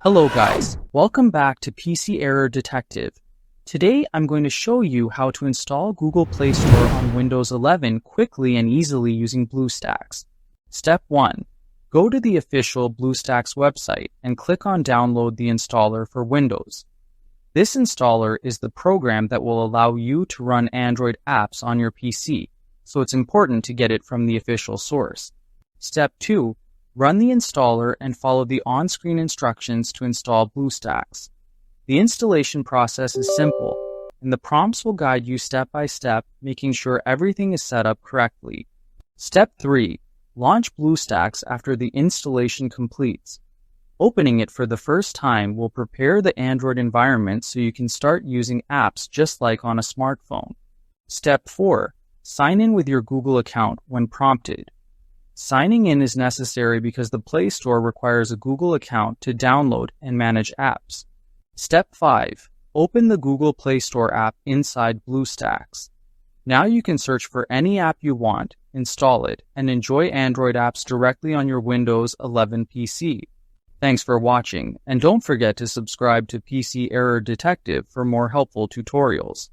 Hello guys, welcome back to PC Error Detective. Today I'm going to show you how to install Google Play Store on Windows 11 quickly and easily using BlueStacks. Step 1. Go to the official BlueStacks website and click on Download the installer for Windows. This installer is the program that will allow you to run Android apps on your PC, so it's important to get it from the official source. Step 2. Run the installer and follow the on-screen instructions to install BlueStacks. The installation process is simple, and the prompts will guide you step by step, making sure everything is set up correctly. Step 3. Launch BlueStacks after the installation completes. Opening it for the first time will prepare the Android environment so you can start using apps just like on a smartphone. Step 4. Sign in with your Google account when prompted. Signing in is necessary because the Play Store requires a Google account to download and manage apps. Step 5. Open the Google Play Store app inside BlueStacks. Now you can search for any app you want, install it, and enjoy Android apps directly on your Windows 11 PC. Thanks for watching, and don't forget to subscribe to PC Error Detective for more helpful tutorials.